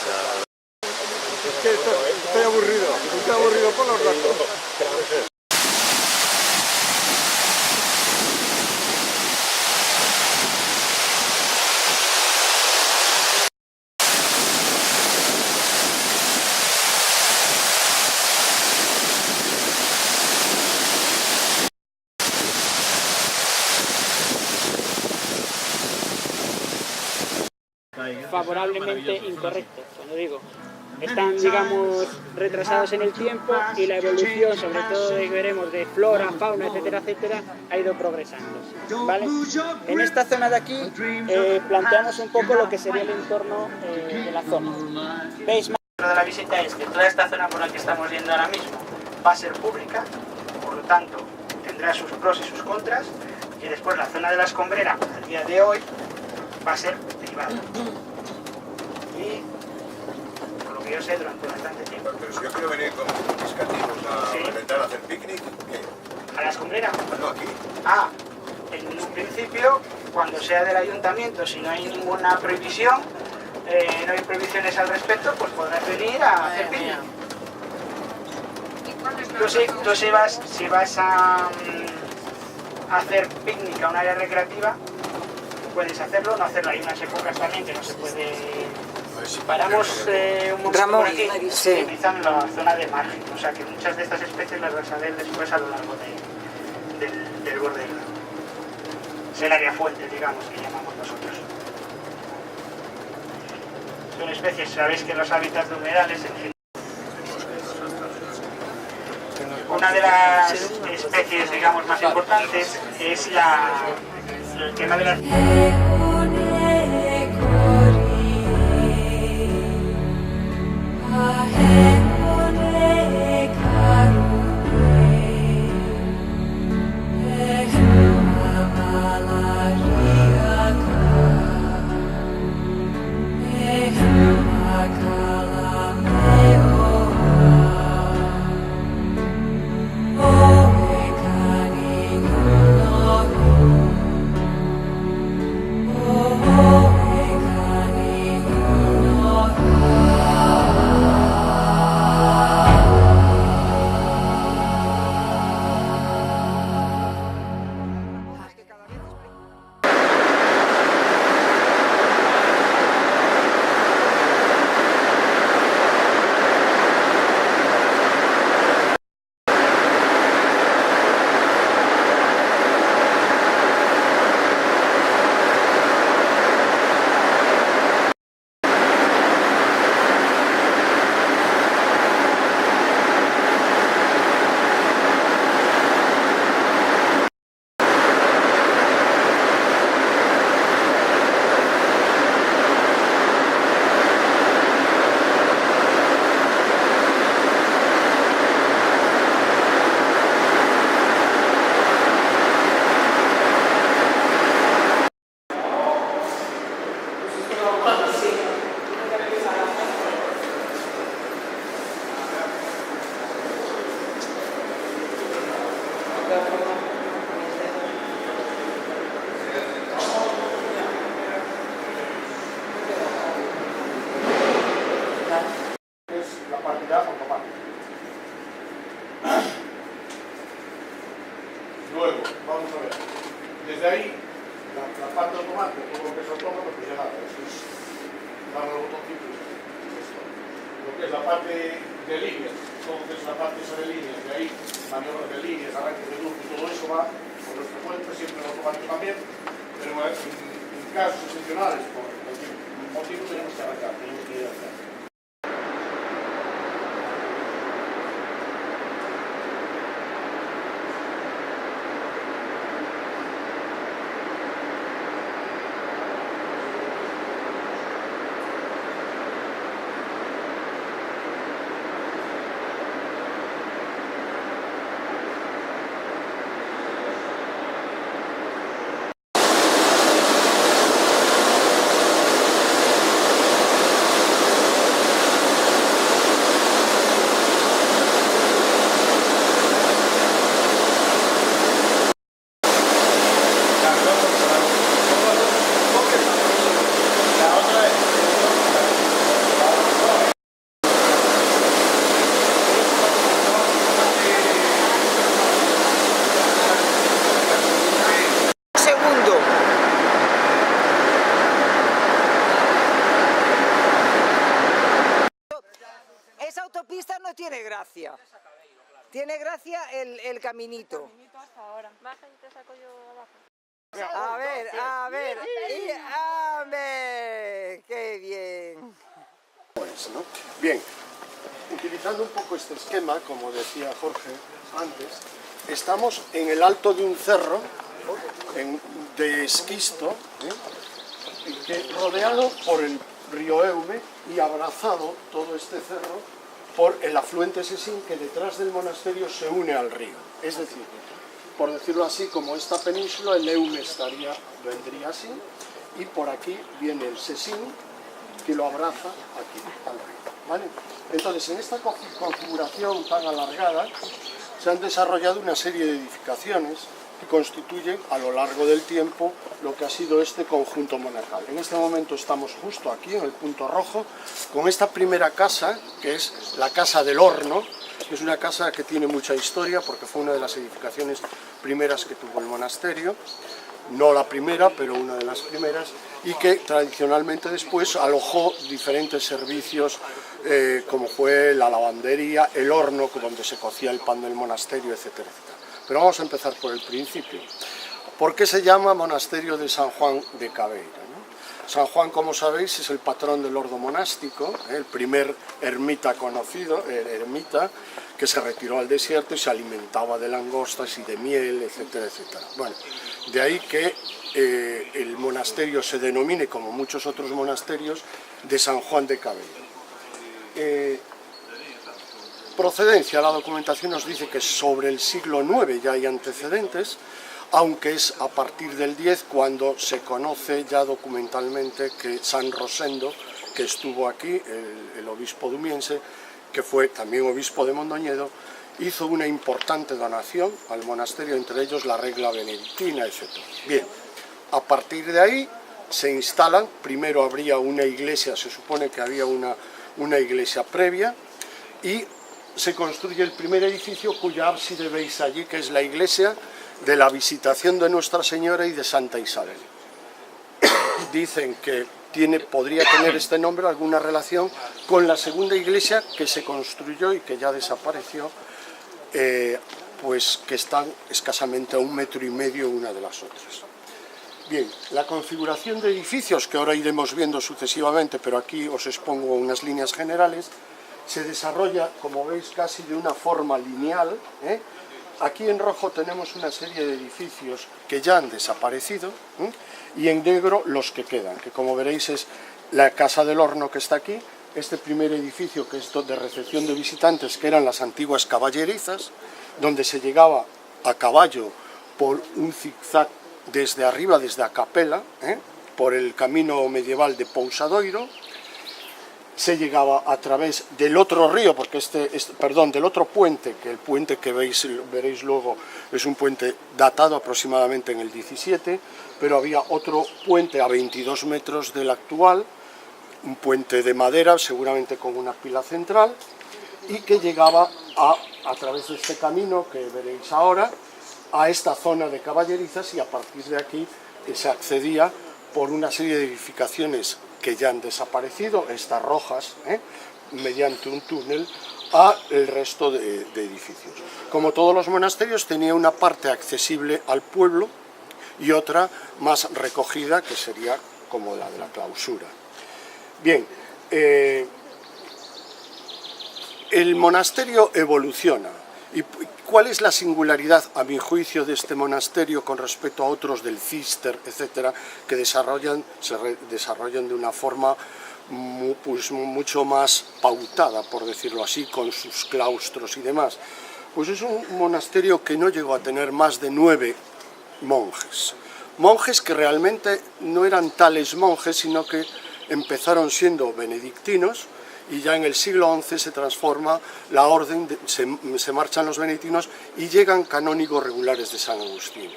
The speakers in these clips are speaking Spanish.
Es que estoy aburrido por los ratos. Favorablemente incorrecto, cuando digo. Están, digamos, retrasados en el tiempo y la evolución, sobre todo de que veremos de flora, fauna, etcétera, etcétera, ha ido progresando, ¿vale? En esta zona de aquí planteamos un poco lo que sería el entorno de la zona. ¿Veis? Lo de la visita es que toda esta zona por la que estamos yendo ahora mismo va a ser pública, por lo tanto tendrá sus pros y sus contras, y después la zona de la escombrera, al día de hoy, va a ser privada. Y por lo que yo sé, durante bastante tiempo. Pero si yo quiero venir con mis cativos a reventar, a hacer picnic, ¿qué? ¿A la escombrera? No, aquí. Ah, en un principio, cuando sea del ayuntamiento, si no hay ninguna prohibición, no hay prohibiciones al respecto, pues podrás venir a hacer picnic. Tú si vas a hacer picnic a un área recreativa, puedes hacerlo, no hacerlo. Hay unas épocas también que no se puede. Paramos un momento por aquí, utilizan la zona de margen, o sea que muchas de estas especies las vas a ver después a lo largo del borde del lago. Es el área fuente, digamos, que llamamos nosotros. Son especies, sabéis que los hábitats de humedales en general. Una de las especies, digamos, más importantes es el tema de las... Luego, vamos a ver, desde ahí, la parte automática, todo lo que es autómato, pues ya nada, eso es darle al botoncito y esto. Lo que es la parte de líneas, todo lo que es la parte esa de líneas, de ahí, maniobras de líneas, arranques de luz y todo eso va por nuestra cuenta, siempre en automático también, pero en casos excepcionales, por cualquier motivo, tenemos que arrancar, tenemos que ir a hacer. tiene gracia. Tiene gracia el caminito. Baja y te saco yo abajo. A ver, qué bien. Pues, ¿no? Bien, utilizando un poco este esquema, como decía Jorge antes, estamos en el alto de un cerro de esquisto, rodeado por el río Eume y abrazado todo este cerro por el afluente Sesín, que detrás del monasterio se une al río. Es decir, por decirlo así, como esta península, el Eume vendría así, y por aquí viene el Sesín, que lo abraza aquí, al río, ¿vale? Entonces, en esta configuración tan alargada, se han desarrollado una serie de edificaciones que constituyen a lo largo del tiempo lo que ha sido este conjunto monacal. En este momento estamos justo aquí, en el punto rojo, con esta primera casa, que es la Casa del Horno, que es una casa que tiene mucha historia, porque fue una de las edificaciones primeras que tuvo el monasterio, no la primera, pero una de las primeras, y que tradicionalmente después alojó diferentes servicios, como fue la lavandería, el horno donde se cocía el pan del monasterio, etcétera, etcétera. Pero vamos a empezar por el principio. ¿Por qué se llama Monasterio de San Juan de Cabeira, ¿no? San Juan, como sabéis, es el patrón del ordo monástico, el primer ermita conocido, ermita, que se retiró al desierto y se alimentaba de langostas y de miel, etcétera, etcétera. Bueno, de ahí que el monasterio se denomine, como muchos otros monasterios, de San Juan de Cabeira. Procedencia, la documentación nos dice que sobre el siglo IX ya hay antecedentes, aunque es a partir del X cuando se conoce ya documentalmente que San Rosendo, que estuvo aquí, el obispo dumiense, que fue también obispo de Mondoñedo, hizo una importante donación al monasterio, entre ellos la regla benedictina, etc. Bien, a partir de ahí se instalan, primero habría una iglesia, se supone que había una iglesia previa, y se construye el primer edificio cuya ábside veis allí, que es la iglesia de la Visitación de Nuestra Señora y de Santa Isabel. Dicen que podría tener este nombre alguna relación con la segunda iglesia que se construyó y que ya desapareció, pues que están escasamente a 1,5 metros una de las otras. Bien, la configuración de edificios, que ahora iremos viendo sucesivamente, pero aquí os expongo unas líneas generales, se desarrolla, como veis, casi de una forma lineal. Aquí en rojo tenemos una serie de edificios que ya han desaparecido, y en negro los que quedan, que como veréis es la Casa del Horno que está aquí, este primer edificio que es de recepción de visitantes, que eran las antiguas caballerizas, donde se llegaba a caballo por un zigzag desde arriba, desde a capela, por el camino medieval de Pousadoiro. Se llegaba a través del otro río, porque del otro puente, que el puente que veréis luego es un puente datado aproximadamente en el 17, pero había otro puente a 22 metros del actual, un puente de madera, seguramente con una pila central, y que llegaba a través de este camino que veréis ahora, a esta zona de caballerizas, y a partir de aquí se accedía por una serie de edificaciones que ya han desaparecido, estas rojas, mediante un túnel, al resto de edificios. Como todos los monasterios, tenía una parte accesible al pueblo y otra más recogida, que sería como la de la clausura. Bien, el monasterio evoluciona. ¿Y cuál es la singularidad, a mi juicio, de este monasterio con respecto a otros del Císter, etcétera, que se desarrollan de una forma mucho más pautada, por decirlo así, con sus claustros y demás? Pues es un monasterio que no llegó a tener más de 9 monjes. Monjes que realmente no eran tales monjes, sino que empezaron siendo benedictinos, y ya en el siglo XI se transforma la orden, se marchan los benedictinos y llegan canónigos regulares de San Agustín.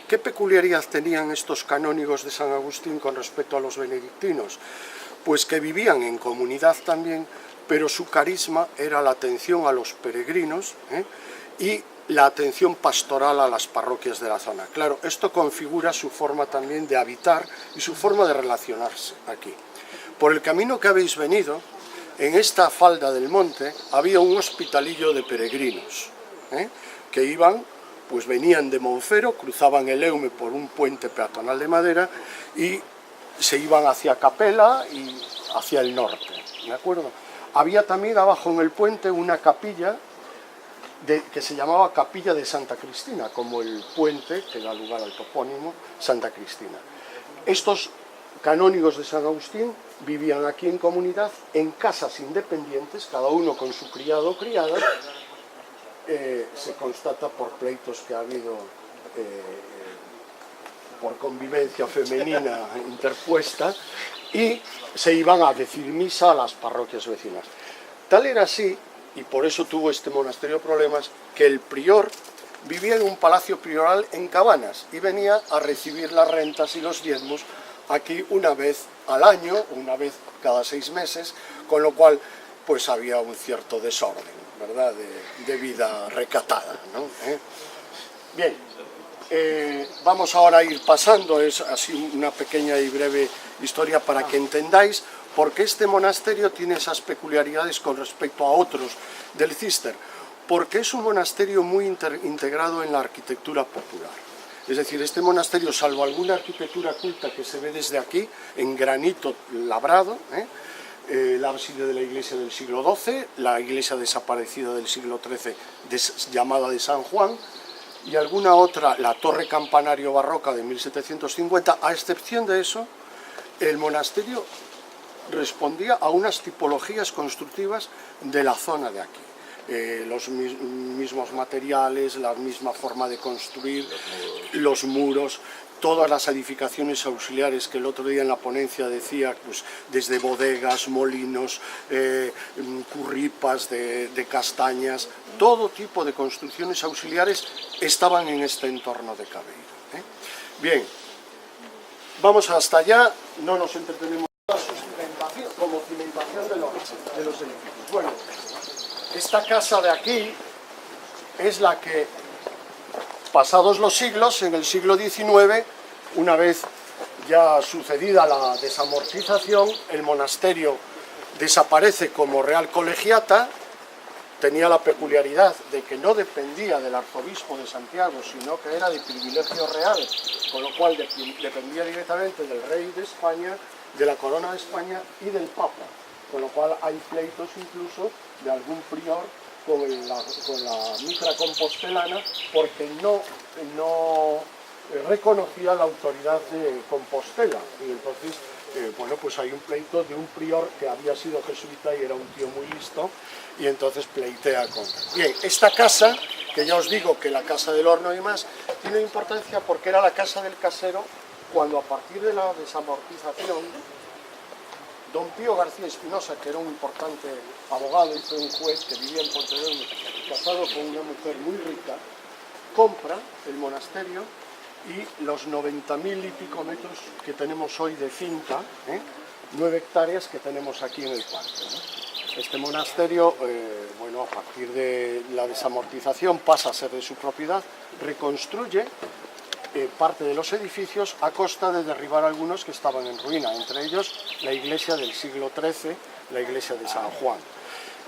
¿Qué peculiaridad tenían estos canónigos de San Agustín con respecto a los benedictinos? Pues que vivían en comunidad también, pero su carisma era la atención a los peregrinos, y la atención pastoral a las parroquias de la zona. Claro, esto configura su forma también de habitar y su forma de relacionarse aquí. Por el camino que habéis venido, en esta falda del monte había un hospitalillo de peregrinos, que iban, pues venían de Monfero, cruzaban el Eume por un puente peatonal de madera y se iban hacia Capela y hacia el norte, ¿de acuerdo? Había también abajo en el puente una capilla que se llamaba Capilla de Santa Cristina, como el puente que da lugar al topónimo Santa Cristina. Estos canónigos de San Agustín vivían aquí en comunidad, en casas independientes, cada uno con su criado o criada. Se constata por pleitos que ha habido por convivencia femenina interpuesta, y se iban a decir misa a las parroquias vecinas. Tal era así, y por eso tuvo este monasterio problemas, que el prior vivía en un palacio prioral en Cabanas y venía a recibir las rentas y los diezmos aquí una vez al año, una vez cada 6 meses, con lo cual pues había un cierto desorden, ¿verdad?, de vida recatada, ¿no? Bien, vamos ahora a ir pasando, es así una pequeña y breve historia para que entendáis por qué este monasterio tiene esas peculiaridades con respecto a otros del Císter, porque es un monasterio muy integrado en la arquitectura popular. Es decir, este monasterio, salvo alguna arquitectura culta que se ve desde aquí, en granito labrado, la ábside de la iglesia del siglo XII, la iglesia desaparecida del siglo XIII llamada de San Juan, y alguna otra, la torre campanario barroca de 1750, a excepción de eso, el monasterio respondía a unas tipologías constructivas de la zona de aquí. Los mismos materiales, la misma forma de construir, los muros, todas las edificaciones auxiliares que el otro día en la ponencia decía, pues desde bodegas, molinos, curripas de castañas, todo tipo de construcciones auxiliares estaban en este entorno de Cabeiro. Bien, vamos hasta allá, no nos entretenemos como cimentación de los edificios. Bueno, esta casa de aquí es la que, pasados los siglos, en el siglo XIX, una vez ya sucedida la desamortización, el monasterio desaparece como Real Colegiata. Tenía la peculiaridad de que no dependía del arzobispo de Santiago, sino que era de privilegio real, con lo cual dependía directamente del rey de España, de la corona de España y del Papa, con lo cual hay pleitos incluso de algún prior con la mitra compostelana, porque no reconocía la autoridad de Compostela, y entonces bueno, pues hay un pleito de un prior que había sido jesuita y era un tío muy listo, y entonces pleitea con... Bien, esta casa, que ya os digo que la casa del horno y más, tiene importancia porque era la casa del casero cuando, a partir de la desamortización, don Pío García Espinosa, que era un importante abogado y fue un juez que vivía en Pontevedra, casado con una mujer muy rica, compra el monasterio y los 90.000 y pico metros que tenemos hoy de finca, 9 hectáreas que tenemos aquí en el parque, ¿no? Este monasterio, bueno, a partir de la desamortización pasa a ser de su propiedad, reconstruye parte de los edificios a costa de derribar algunos que estaban en ruina, entre ellos la iglesia del siglo XIII, la iglesia de San Juan.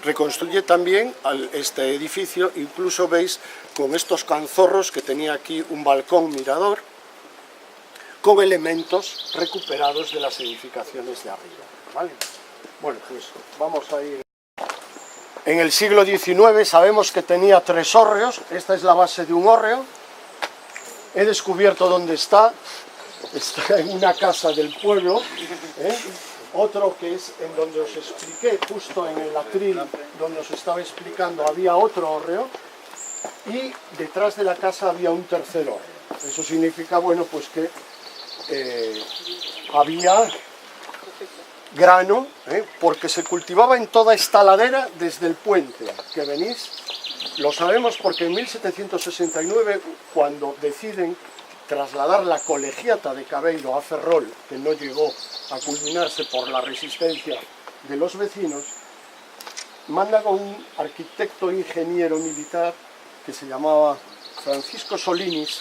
Reconstruye también este edificio, incluso veis con estos canzorros que tenía aquí un balcón mirador, con elementos recuperados de las edificaciones de arriba, ¿vale? Bueno, pues vamos a ir... En el siglo XIX sabemos que tenía 3 hórreos, esta es la base de un hórreo. He descubierto dónde está en una casa del pueblo, otro que es en donde os expliqué, justo en el atril donde os estaba explicando, había otro hórreo, y detrás de la casa había un tercer hórreo. Eso significa, bueno, pues que había grano, porque se cultivaba en toda esta ladera desde el puente que venís. Lo sabemos porque en 1769, cuando deciden trasladar la colegiata de Cabeiro a Ferrol, que no llegó a culminarse por la resistencia de los vecinos, mandan a un arquitecto ingeniero militar que se llamaba Francisco Solinis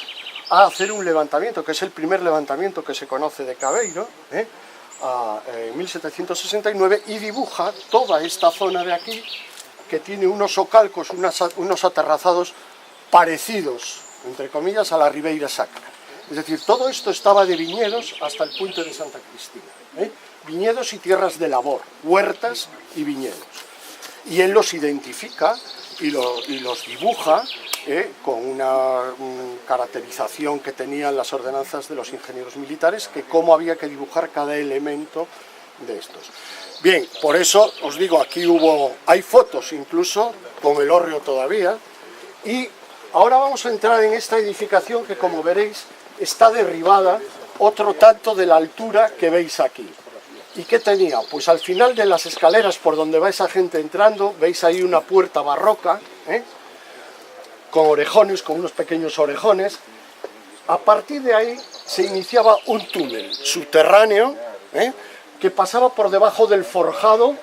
a hacer un levantamiento, que es el primer levantamiento que se conoce de Cabeiro, en 1769 y dibuja toda esta zona de aquí, que tiene unos socalcos, unos aterrazados parecidos, entre comillas, a la Ribeira Sacra. Es decir, todo esto estaba de viñedos hasta el puente de Santa Cristina, ¿eh? Viñedos y tierras de labor, huertas y viñedos. Y él los identifica y los dibuja con una caracterización que tenían las ordenanzas de los ingenieros militares, que cómo había que dibujar cada elemento de estos. Bien, por eso os digo, aquí hay fotos incluso, con el hórreo todavía, y ahora vamos a entrar en esta edificación que, como veréis, está derribada otro tanto de la altura que veis aquí. ¿Y qué tenía? Pues al final de las escaleras por donde va esa gente entrando, veis ahí una puerta barroca, con orejones, con unos pequeños orejones. A partir de ahí se iniciaba un túnel subterráneo, que pasaba por debajo del forjado,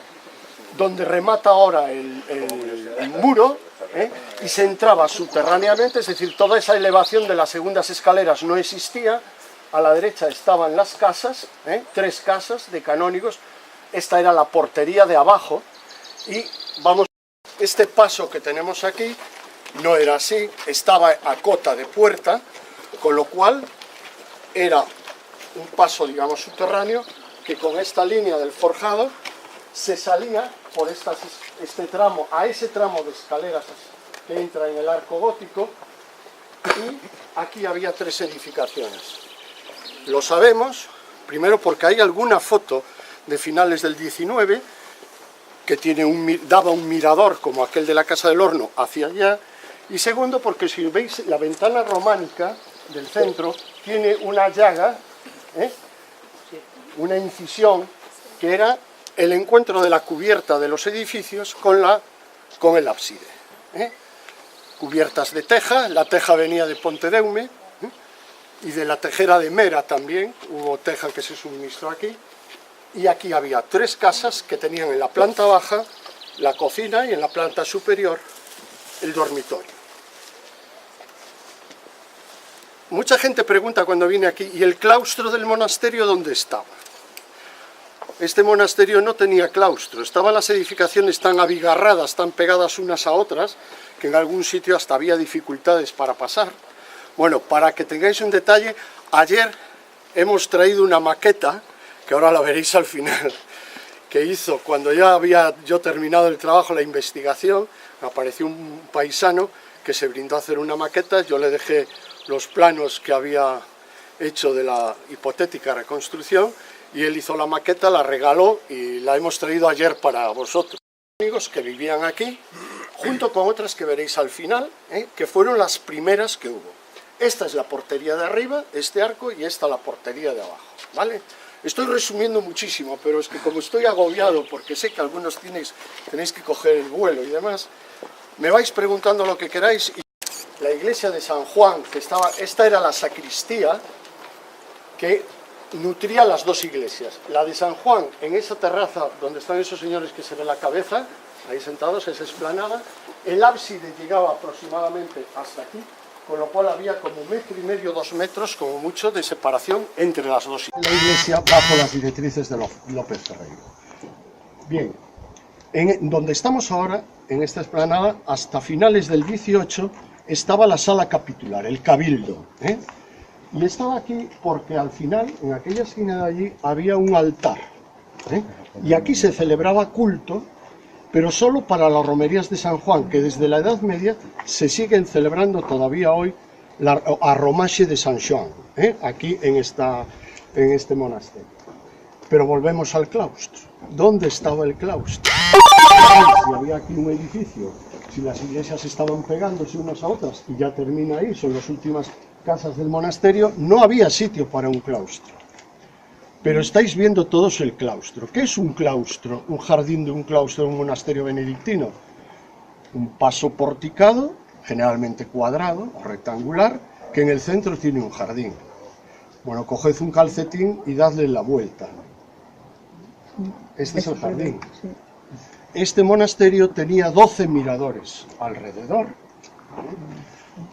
donde remata ahora el muro, y se entraba subterráneamente, es decir, toda esa elevación de las segundas escaleras no existía. A la derecha estaban las casas, 3 casas de canónigos. Esta era la portería de abajo. Y vamos, este paso que tenemos aquí no era así, estaba a cota de puerta, con lo cual era un paso, digamos, subterráneo, que con esta línea del forjado se salía por este tramo, a ese tramo de escaleras que entra en el arco gótico, y aquí había 3 edificaciones. Lo sabemos, primero porque hay alguna foto de finales del 19 que daba un mirador como aquel de la Casa del Horno hacia allá, y segundo porque si veis la ventana románica del centro tiene una llaga, una incisión, que era el encuentro de la cubierta de los edificios con el ábside. Cubiertas de teja, la teja venía de Pontedeume, y de la tejera de Mera también, hubo teja que se suministró aquí, y aquí había 3 casas que tenían en la planta baja la cocina y en la planta superior el dormitorio. Mucha gente pregunta cuando viene aquí, ¿y el claustro del monasterio dónde estaba? Este monasterio no tenía claustro, estaban las edificaciones tan abigarradas, tan pegadas unas a otras, que en algún sitio hasta había dificultades para pasar. Bueno, para que tengáis un detalle, ayer hemos traído una maqueta, que ahora la veréis al final, que hizo cuando ya había yo terminado el trabajo, la investigación. Me apareció un paisano que se brindó a hacer una maqueta, yo le dejé los planos que había hecho de la hipotética reconstrucción, y él hizo la maqueta, la regaló y la hemos traído ayer para vosotros. Amigos que vivían aquí, junto con otras que veréis al final, que fueron las primeras que hubo. Esta es la portería de arriba, este arco, y esta la portería de abajo, ¿vale? Estoy resumiendo muchísimo, pero es que como estoy agobiado, porque sé que algunos tenéis que coger el vuelo y demás, me vais preguntando lo que queráis. La iglesia de San Juan, esta era la sacristía que nutría las 2 iglesias. La de San Juan, en esa terraza donde están esos señores que se ven la cabeza, ahí sentados, esa explanada, el ábside llegaba aproximadamente hasta aquí, con lo cual había como 1,5 metros, 2 metros, como mucho, de separación entre las 2 iglesias. La iglesia bajo las directrices de López Ferreiro. Bien, donde estamos ahora, en esta explanada, hasta finales del 18, estaba la sala capitular, el cabildo, y estaba aquí porque al final, en aquella esquina de allí, había un altar, y aquí se celebraba culto, pero solo para las romerías de San Juan, que desde la Edad Media se siguen celebrando todavía hoy a Romaxe de San Juan, aquí en este monasterio. Pero volvemos al claustro. ¿Dónde estaba el claustro? Si había aquí un edificio, si las iglesias estaban pegándose unas a otras, y ya termina ahí, son las últimas casas del monasterio, no había sitio para un claustro. Pero estáis viendo todos el claustro. ¿Qué es un claustro? Un jardín de un claustro de un monasterio benedictino. Un paso porticado, generalmente cuadrado o rectangular, que en el centro tiene un jardín. Bueno, coged un calcetín y dadle la vuelta. Este es el jardín. Este monasterio tenía 12 miradores alrededor.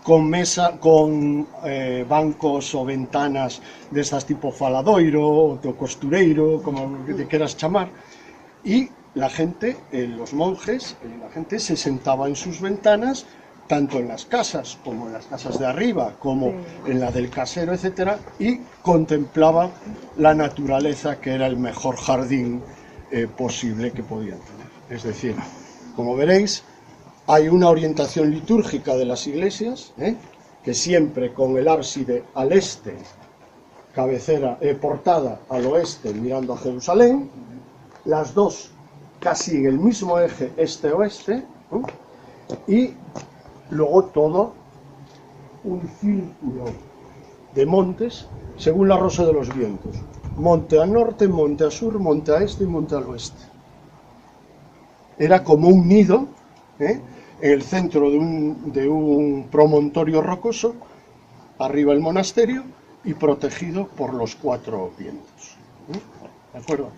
con bancos o ventanas de estas tipo faladoiro o costureiro, como te quieras llamar, y la gente, los monjes, la gente se sentaba en sus ventanas, tanto en las casas como en las casas de arriba, como en la del casero, etcétera, y contemplaba la naturaleza, que era el mejor jardín posible que podían tener. Es decir, como veréis, hay una orientación litúrgica de las iglesias, que siempre con el ábside al este, portada al oeste, mirando a Jerusalén, las dos casi en el mismo eje este-oeste, y luego todo un círculo de montes según la rosa de los vientos. Monte al norte, monte al sur, monte a este y monte al oeste. Era como un nido, en el centro de un promontorio rocoso, arriba el monasterio y protegido por los cuatro vientos. ¿De acuerdo?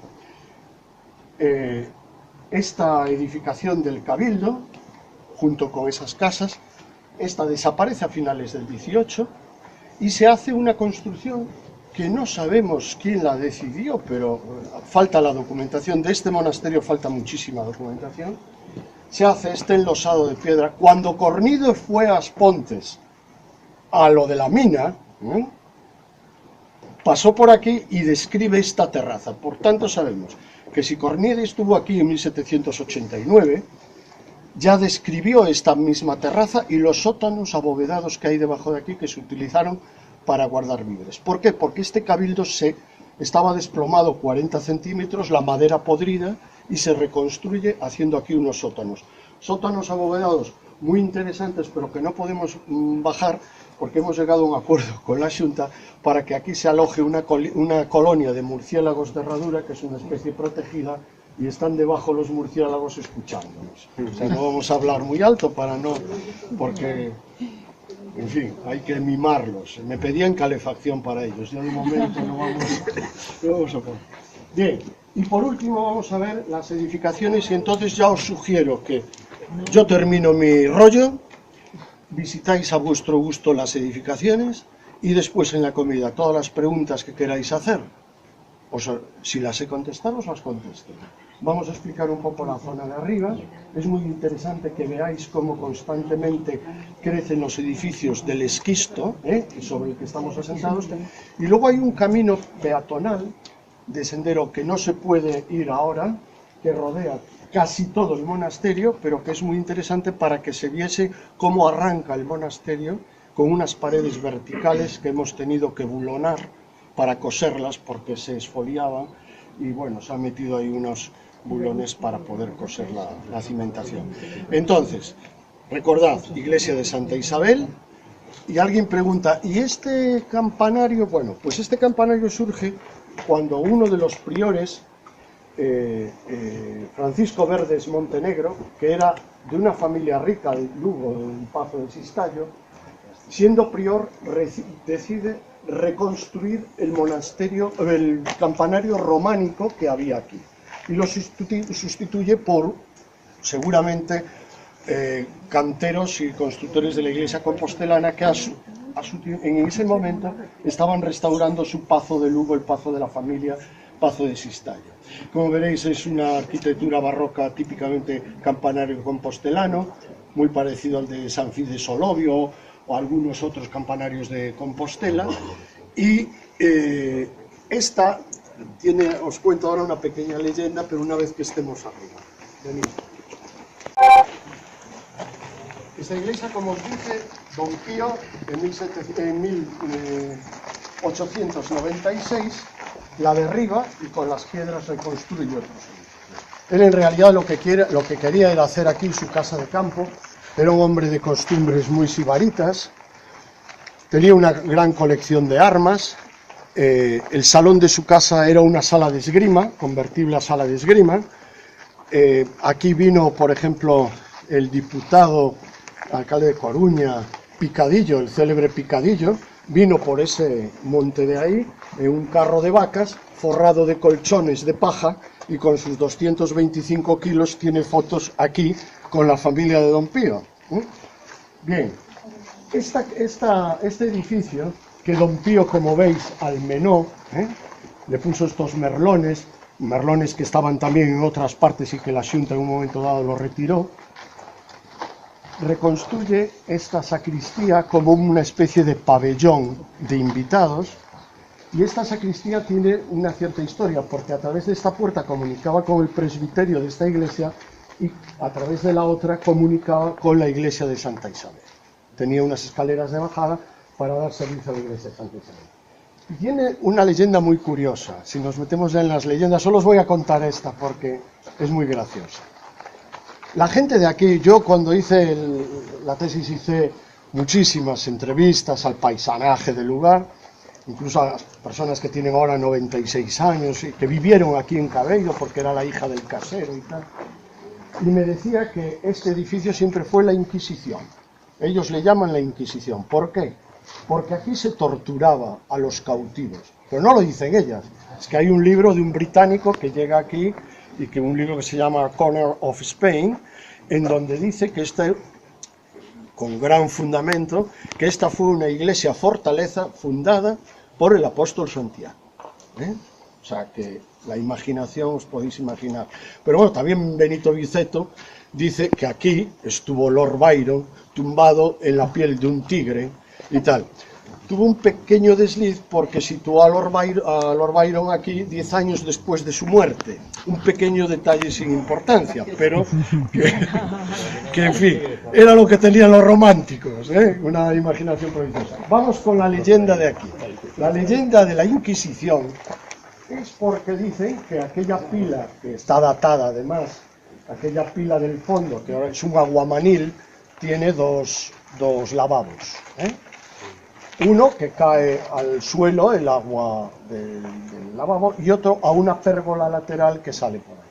Esta edificación del Cabildo, junto con esas casas, esta desaparece a finales del 18 y se hace una construcción que no sabemos quién la decidió, pero falta la documentación. De este monasterio falta muchísima documentación. Se hace este enlosado de piedra. Cuando Cornido fue a Aspontes a lo de la mina, pasó por aquí y describe esta terraza. Por tanto, sabemos que si Cornido estuvo aquí en 1789, ya describió esta misma terraza y los sótanos abovedados que hay debajo de aquí, que se utilizaron para guardar víveres. ¿Por qué? Porque este cabildo estaba desplomado 40 centímetros, la madera podrida, y se reconstruye haciendo aquí unos sótanos. Sótanos abovedados muy interesantes, pero que no podemos bajar porque hemos llegado a un acuerdo con la Xunta para que aquí se aloje una colonia de murciélagos de herradura, que es una especie protegida, y están debajo los murciélagos escuchándonos. O sea, no vamos a hablar muy alto porque, en fin, hay que mimarlos. Me pedían calefacción para ellos, ya de momento no vamos a poner. Bien, y por último vamos a ver las edificaciones, y entonces ya os sugiero que yo termino mi rollo, visitáis a vuestro gusto las edificaciones, y después en la comida todas las preguntas que queráis hacer, si las sé contestar, os las contesto. Vamos a explicar un poco la zona de arriba. Es muy interesante que veáis cómo constantemente crecen los edificios del esquisto, sobre el que estamos asentados. Y luego hay un camino peatonal de sendero que no se puede ir ahora, que rodea casi todo el monasterio, pero que es muy interesante para que se viese cómo arranca el monasterio con unas paredes verticales que hemos tenido que bulonar para coserlas porque se esfoliaban, y bueno, se han metido ahí unos bulones para poder coser la cimentación. Entonces, recordad, iglesia de Santa Isabel. Y alguien pregunta, ¿y este campanario? Bueno, pues este campanario surge cuando uno de los priores, Francisco Verdes Montenegro, que era de una familia rica de Lugo, del Pazo de Sistallo, siendo prior, decide reconstruir el monasterio, el campanario románico que había aquí, y lo sustituye por, seguramente, canteros y constructores de la iglesia compostelana que en ese momento estaban restaurando su pazo de Lugo, el pazo de la familia, Pazo de Sistallo. Como veréis, es una arquitectura barroca típicamente campanario compostelano, muy parecido al de San Fides Olovio o algunos otros campanarios de Compostela. Y esta tiene, os cuento ahora una pequeña leyenda, pero una vez que estemos arriba. Venid. Esta iglesia, como os dije, Don Pío en 1896 la derriba y con las piedras reconstruye otros. Él en realidad lo que quería era hacer aquí su casa de campo. Era un hombre de costumbres muy sibaritas, tenía una gran colección de armas. El salón de su casa era una sala de esgrima, convertible a sala de esgrima. Aquí vino, por ejemplo, el diputado, alcalde de Coruña, Picadillo, el célebre Picadillo, vino por ese monte de ahí, en un carro de vacas, forrado de colchones de paja, y con sus 225 kilos tiene fotos aquí con la familia de Don Pío. Bien, Este edificio, que Don Pío, como veis, almenó, le puso estos merlones que estaban también en otras partes y que la Xunta en un momento dado lo retiró, reconstruye esta sacristía como una especie de pabellón de invitados, y esta sacristía tiene una cierta historia, porque a través de esta puerta comunicaba con el presbiterio de esta iglesia y a través de la otra comunicaba con la iglesia de Santa Isabel. Tenía unas escaleras de bajada para dar servicio a la iglesia de Santa Isabel. Y tiene una leyenda muy curiosa. Si nos metemos ya en las leyendas, solo os voy a contar esta porque es muy graciosa. La gente de aquí, yo cuando hice la tesis hice muchísimas entrevistas al paisanaje del lugar, incluso a las personas que tienen ahora 96 años y que vivieron aquí en Cabello porque era la hija del casero y tal. Y me decía que este edificio siempre fue la Inquisición. Ellos le llaman la Inquisición. ¿Por qué? Porque aquí se torturaba a los cautivos. Pero no lo dicen ellas. Es que hay un libro de un británico que llega aquí, y que un libro que se llama Corner of Spain, en donde dice que con gran fundamento, que esta fue una iglesia fortaleza fundada por el apóstol Santiago. O sea, que la imaginación os podéis imaginar. Pero bueno, también Benito Viceto dice que aquí estuvo Lord Byron tumbado en la piel de un tigre y tal. Tuvo un pequeño desliz porque situó a Lord Byron aquí 10 años después de su muerte. Un pequeño detalle sin importancia, pero que en fin, era lo que tenían los románticos, una imaginación prodigiosa. Vamos con la leyenda de aquí. La leyenda de la Inquisición es porque dicen que aquella pila, que está datada además, aquella pila del fondo, que ahora es un aguamanil, tiene dos lavabos. Uno que cae al suelo, el agua del lavabo, y otro a una pérgola lateral que sale por ahí.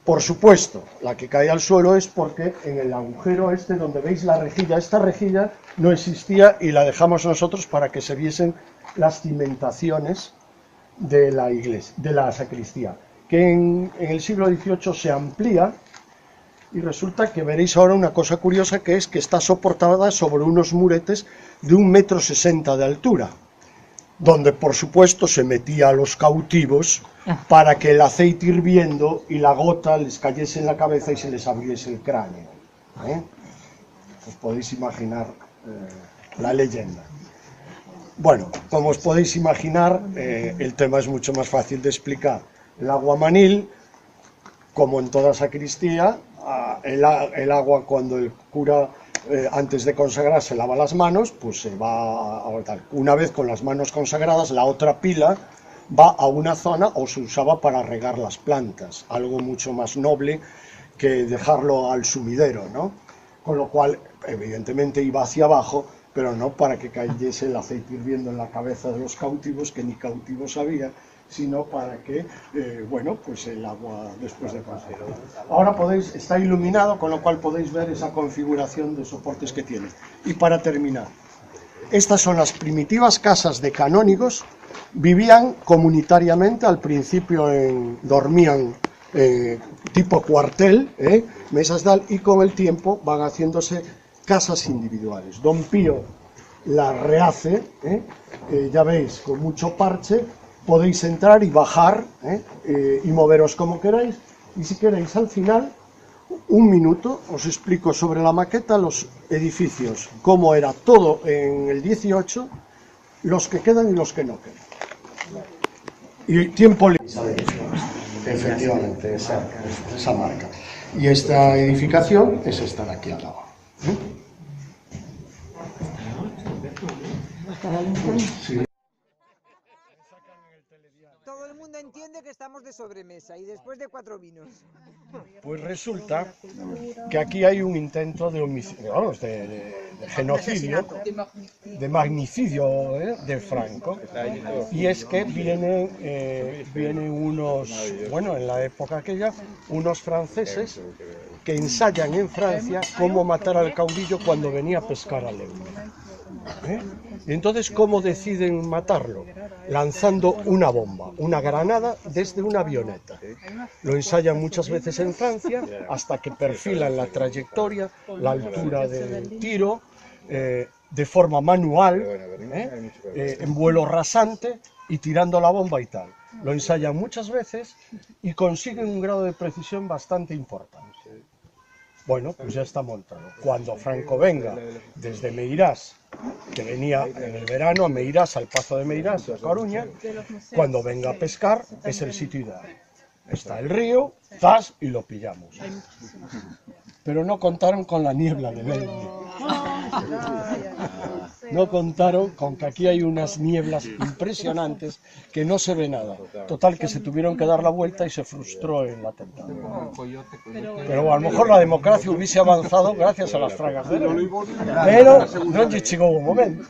Por supuesto, la que cae al suelo es porque en el agujero este donde veis la rejilla, esta rejilla no existía y la dejamos nosotros para que se viesen las cimentaciones de la iglesia, de la sacristía, que en el siglo XVIII se amplía. Y resulta que veréis ahora una cosa curiosa, que es que está soportada sobre unos muretes de 1,60 m de altura, donde por supuesto se metía a los cautivos para que el aceite hirviendo y la gota les cayese en la cabeza y se les abriese el cráneo. Os podéis imaginar la leyenda. Bueno, como os podéis imaginar, el tema es mucho más fácil de explicar. El aguamanil, como en toda sacristía, el agua, cuando el cura antes de consagrar se lava las manos, pues se va a tal. Una vez con las manos consagradas, la otra pila va a una zona, o se usaba para regar las plantas, algo mucho más noble que dejarlo al sumidero, ¿no? Con lo cual, evidentemente iba hacia abajo, pero no para que cayese el aceite hirviendo en la cabeza de los cautivos, que ni cautivos había, sino para que, bueno, pues el agua después de consagrar. Ahora está iluminado, con lo cual podéis ver esa configuración de soportes que tiene. Y para terminar, estas son las primitivas casas de canónigos. Vivían comunitariamente, al principio dormían tipo cuartel, mesas tal, y con el tiempo van haciéndose casas individuales. Don Pío las rehace, ya veis, con mucho parche. Podéis entrar y bajar y moveros como queráis, y si queréis al final, un minuto, os explico sobre la maqueta, los edificios, cómo era todo en el 18, los que quedan y los que no quedan. Y tiempo libre. Efectivamente, esa marca. Y esta edificación es esta de aquí al lado. Sí. Todo el mundo entiende que estamos de sobremesa y después de 4 vinos. Pues resulta que aquí hay un intento de homicidio, vamos, de genocidio, de magnicidio de Franco. Y es que vienen unos, bueno, en la época aquella, unos franceses que ensayan en Francia cómo matar al caudillo cuando venía a pescar al Ebro. Y entonces, ¿cómo deciden matarlo? Lanzando una bomba, una granada desde una avioneta. Lo ensayan muchas veces en Francia hasta que perfilan la trayectoria, la altura del tiro, de forma manual, en vuelo rasante y tirando la bomba y tal. Lo ensayan muchas veces y consiguen un grado de precisión bastante importante. Bueno, pues ya está montado. Cuando Franco venga desde Meirás, que venía en el verano a Meirás, al Pazo de Meirás, a Coruña, cuando venga a pescar es el sitio ideal. Está el río, zas, y lo pillamos. Pero no contaron con la niebla de Belme. No contaron con que aquí hay unas nieblas impresionantes que no se ve nada. Total, que se tuvieron que dar la vuelta y se frustró el atentado. Pero a lo mejor la democracia hubiese avanzado gracias a las fragas de Belme. Pero no llegó un momento.